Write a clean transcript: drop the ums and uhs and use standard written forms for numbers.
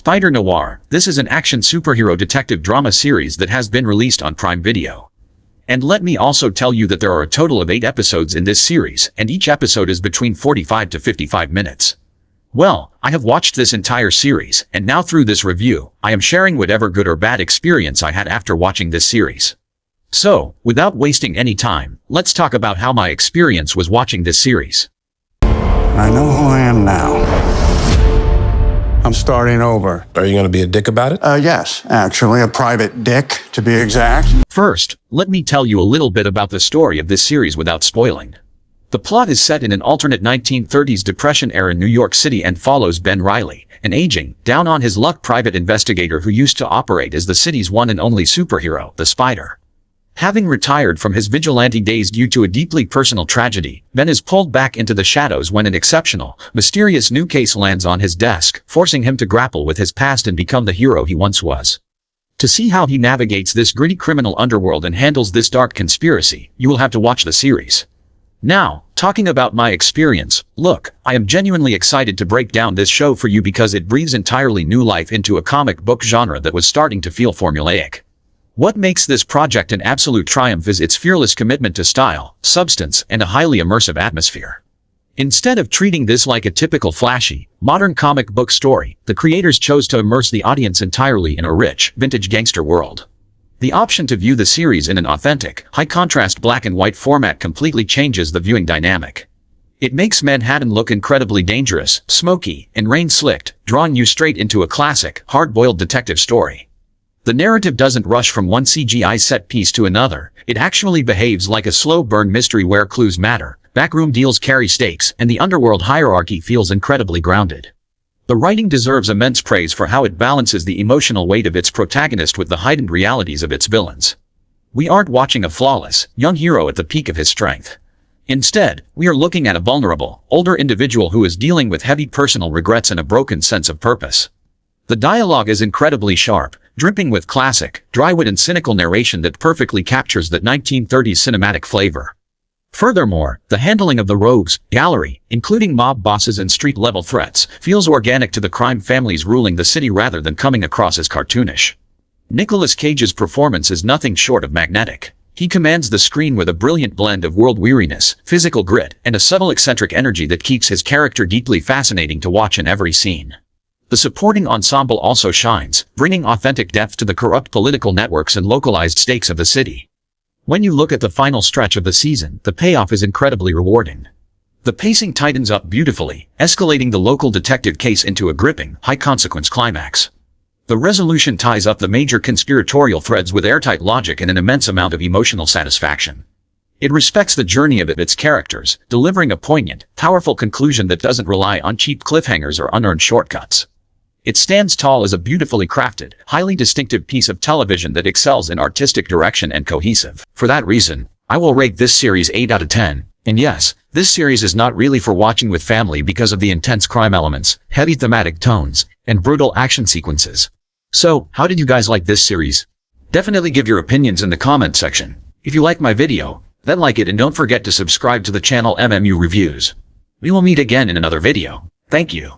Spider-Noir, this is an action superhero detective drama series that has been released on Prime Video. And let me also tell you that there are a total of 8 episodes in this series, and each episode is between 45 to 55 minutes. Well, I have watched this entire series, and now through this review, I am sharing whatever good or bad experience I had after watching this series. So, without wasting any time, let's talk about how my experience was watching this series. I know who I am now. I'm starting over. Are you going to be a dick about it? Yes, actually, a private dick, to be exact. First, let me tell you a little bit about the story of this series without spoiling. The plot is set in an alternate 1930s Depression-era New York City and follows Ben Reilly, an aging, down-on-his-luck private investigator who used to operate as the city's one and only superhero, the Spider. Having retired from his vigilante days due to a deeply personal tragedy, Ben is pulled back into the shadows when an exceptional, mysterious new case lands on his desk, forcing him to grapple with his past and become the hero he once was. To see how he navigates this gritty criminal underworld and handles this dark conspiracy, you will have to watch the series. Now, talking about my experience, look, I am genuinely excited to break down this show for you because it breathes entirely new life into a comic book genre that was starting to feel formulaic. What makes this project an absolute triumph is its fearless commitment to style, substance, and a highly immersive atmosphere. Instead of treating this like a typical flashy, modern comic book story, the creators chose to immerse the audience entirely in a rich, vintage gangster world. The option to view the series in an authentic, high-contrast black and white format completely changes the viewing dynamic. It makes Manhattan look incredibly dangerous, smoky, and rain-slicked, drawing you straight into a classic, hard-boiled detective story. The narrative doesn't rush from one CGI set piece to another, it actually behaves like a slow-burn mystery where clues matter, backroom deals carry stakes, and the underworld hierarchy feels incredibly grounded. The writing deserves immense praise for how it balances the emotional weight of its protagonist with the heightened realities of its villains. We aren't watching a flawless, young hero at the peak of his strength. Instead, we are looking at a vulnerable, older individual who is dealing with heavy personal regrets and a broken sense of purpose. The dialogue is incredibly sharp, dripping with classic, dry-wit and cynical narration that perfectly captures that 1930s cinematic flavor. Furthermore, the handling of the rogues gallery, including mob bosses and street-level threats, feels organic to the crime families ruling the city rather than coming across as cartoonish. Nicolas Cage's performance is nothing short of magnetic. He commands the screen with a brilliant blend of world weariness, physical grit, and a subtle eccentric energy that keeps his character deeply fascinating to watch in every scene. The supporting ensemble also shines, bringing authentic depth to the corrupt political networks and localized stakes of the city. When you look at the final stretch of the season, the payoff is incredibly rewarding. The pacing tightens up beautifully, escalating the local detective case into a gripping, high-consequence climax. The resolution ties up the major conspiratorial threads with airtight logic and an immense amount of emotional satisfaction. It respects the journey of its characters, delivering a poignant, powerful conclusion that doesn't rely on cheap cliffhangers or unearned shortcuts. It stands tall as a beautifully crafted, highly distinctive piece of television that excels in artistic direction and cohesive. For that reason, I will rate this series 8 out of 10. And yes, this series is not really for watching with family because of the intense crime elements, heavy thematic tones, and brutal action sequences. So, how did you guys like this series? Definitely give your opinions in the comment section. If you like my video, then like it and don't forget to subscribe to the channel MMU Reviews. We will meet again in another video. Thank you.